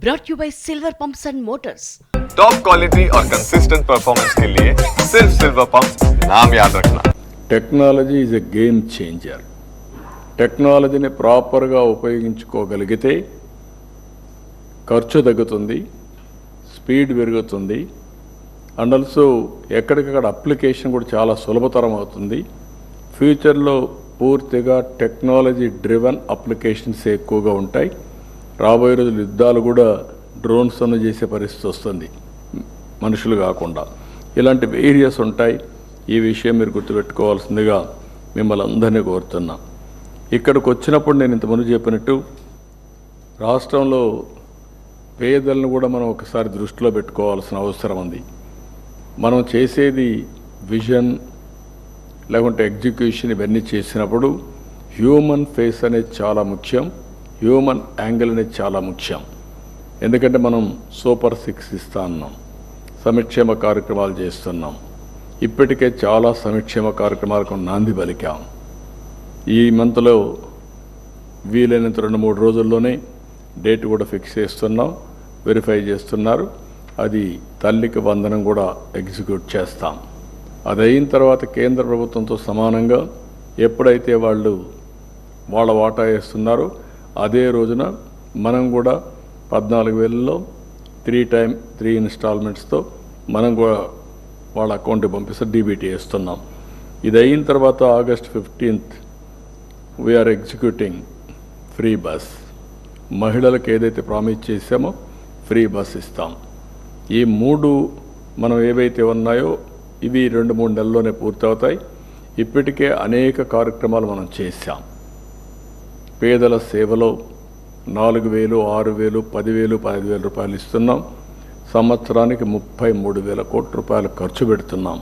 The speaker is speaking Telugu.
brought you by Silver Pumps and Motors. Top quality और कंसिस्टेंट परफॉर्मेंस के लिए सिर्फ सिल्वर पंप्स नाम याद रखना. Technology is a game changer. టెక్నాలజీని ప్రాపర్గా ఉపయోగించుకోగలిగితే ఖర్చు తగ్గుతుంది, స్పీడ్ పెరుగుతుంది, అండ్ ఆల్సో ఎక్కడికక్కడ అప్లికేషన్ కూడా చాలా సులభతరం అవుతుంది. ఫ్యూచర్లో పూర్తిగా టెక్నాలజీ డ్రివెన్ అప్లికేషన్స్ ఎక్కువగా ఉంటాయి. రాబోయే రోజులు యుద్ధాలు కూడా డ్రోన్స్ అను చేసే పరిస్థితి వస్తుంది, మనుషులు కాకుండా. ఇలాంటి వేరియస్ ఉంటాయి. ఈ విషయం మీరు గుర్తుపెట్టుకోవాల్సిందిగా మిమ్మల్ని అందరినీ కోరుతున్నా. ఇక్కడికి వచ్చినప్పుడు నేను ఇంతకుముందు చెప్పినట్టు రాష్ట్రంలో పేదలను కూడా మనం ఒకసారి దృష్టిలో పెట్టుకోవాల్సిన అవసరం ఉంది. మనం చేసేది విజన్ లేకుంటే ఎగ్జిక్యూషన్ ఇవన్నీ చేసినప్పుడు హ్యూమన్ ఫేస్ అనేది చాలా ముఖ్యం, హ్యూమన్ యాంగిల్ అనేది చాలా ముఖ్యం. ఎందుకంటే మనం సూపర్ 6 ఇస్తా ఉన్నాం, సంక్షేమ కార్యక్రమాలు చేస్తున్నాం. ఇప్పటికే చాలా సంక్షేమ కార్యక్రమాలకు నాంది పలికాం. ఈ మంత్లో వీలైనంత 2-3 రోజుల్లోనే డేట్ కూడా ఫిక్స్ చేస్తున్నాం, వెరిఫై చేస్తున్నారు. అది తల్లికి వందనం కూడా ఎగ్జిక్యూట్ చేస్తాం. అది అయిన తర్వాత కేంద్ర ప్రభుత్వంతో సమానంగా ఎప్పుడైతే వాళ్ళు వాళ్ళ వాటా వేస్తున్నారో అదే రోజున మనం కూడా 14,000లో 3 ఇన్స్టాల్మెంట్స్తో మనం కూడా వాళ్ళ అకౌంట్కి పంపిస్తే డీబీటీ వేస్తున్నాం. ఇది అయిన తర్వాత August 15th we are executing free bus. మహిళలకు ఏదైతే ప్రామిస్ చేశామో ఫ్రీ బస్ ఇస్తాం. ఈ 3 మనం ఏవైతే ఉన్నాయో ఇవి 2-3 నెలల్లోనే పూర్తవుతాయి. ఇప్పటికే అనేక కార్యక్రమాలు మనం చేశాం. పేదల సేవలో 4,000, 6,000, 10,000, 15,000 రూపాయలు ఇస్తున్నాం. సంవత్సరానికి 33,000 కోట్ల రూపాయలు ఖర్చు పెడుతున్నాం.